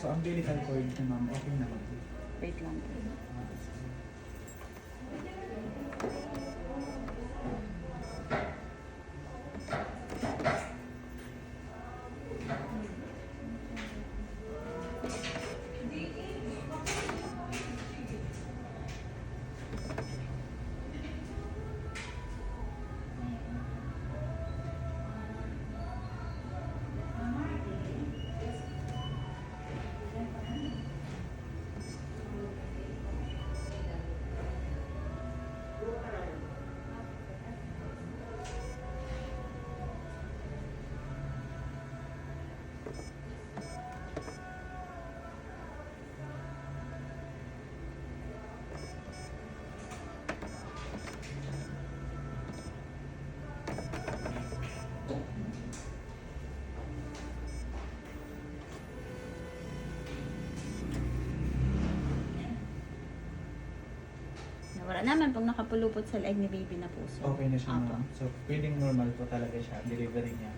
So, umbilical cord niya, ma'am, okay naman. Wait lang po. Wala naman pong nakapulupot sa leeg ni baby na puso. Okay na siya, Apo. ma'am. So, pwedeng normal po talaga siya, delivery niya.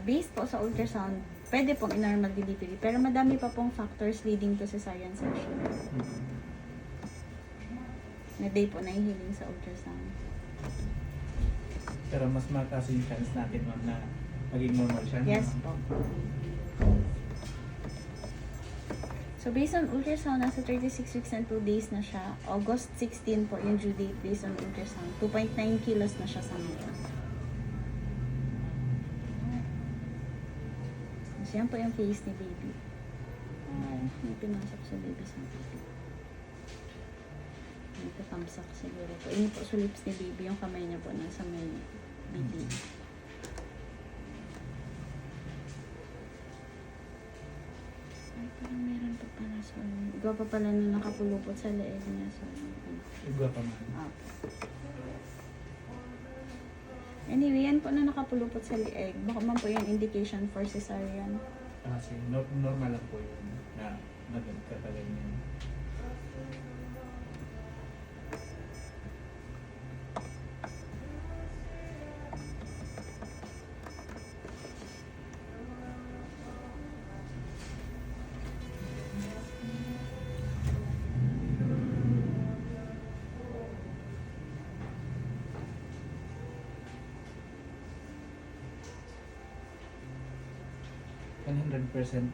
Based po sa ultrasound, pwede pong in-normal delivery. Pero madami pa pong factors leading to cesarean section. Mm-hmm. Na day po nahihiling sa ultrasound. Pero mas mataas yung chance natin, ma'am, na maging normal siya. Yes ma'am. po. So based on ultrasound, nasa 36 weeks and 2 days na siya. August 16 po yung due date based on ultrasound. 2.9 kilos na siya sa ngayon. So yan po yung face ni baby. Ay, may pinasok sa baby sa baby. May patamsak siguro po. Yun po sa lips ni baby, yung kamay niya po nasa may baby. Ay, parang meron pa pala. So, iba pa pala na nakapulupot sa leeg niya. So, Igwa pa, ma'am. Anyway, yan po na nakapulupot sa leeg. Baka man po yung indication for cesarean. Kasi normal lang po yun na nagkatagal niya.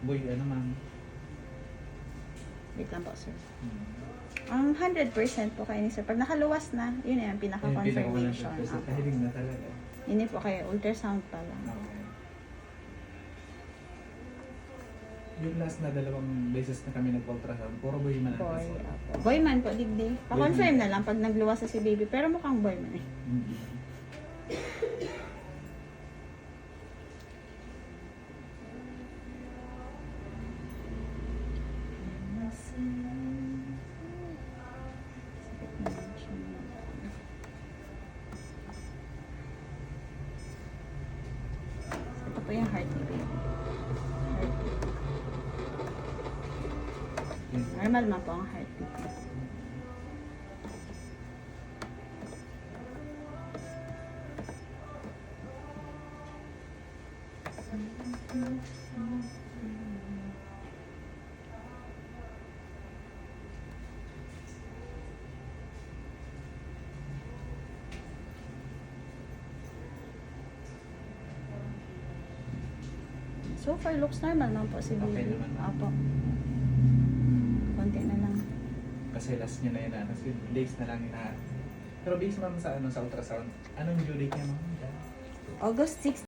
Boy, ano, ma'am? Wait lang po, sir. Hmm. Ang 100% po kayo ni sir. Pag nakaluwas na, yun na yung pinaka-confirmation. Apo. Kahiling na talaga. Hindi po kayo, ultrasound pa lang. Okay. Yung last na 2 beses na kami nag-ultrasound, puro boy man ang Boy, result. apo. Boy man po, digdi. Pa-confirm na lang pag nagluwas na si baby. Pero mukhang boy man eh. Mm-hmm. Sakit naman siya. Ito po yung heart ni baby. Heartbeat. Normal man po ang heartbeat niya. So far, looks normal naman po si Okay baby. naman. Apo. Konti na lang. Kasi last niya na yun, kasi days na lang Pero based ma'am sa ultrasound, anong due date niya, ma'am? August 6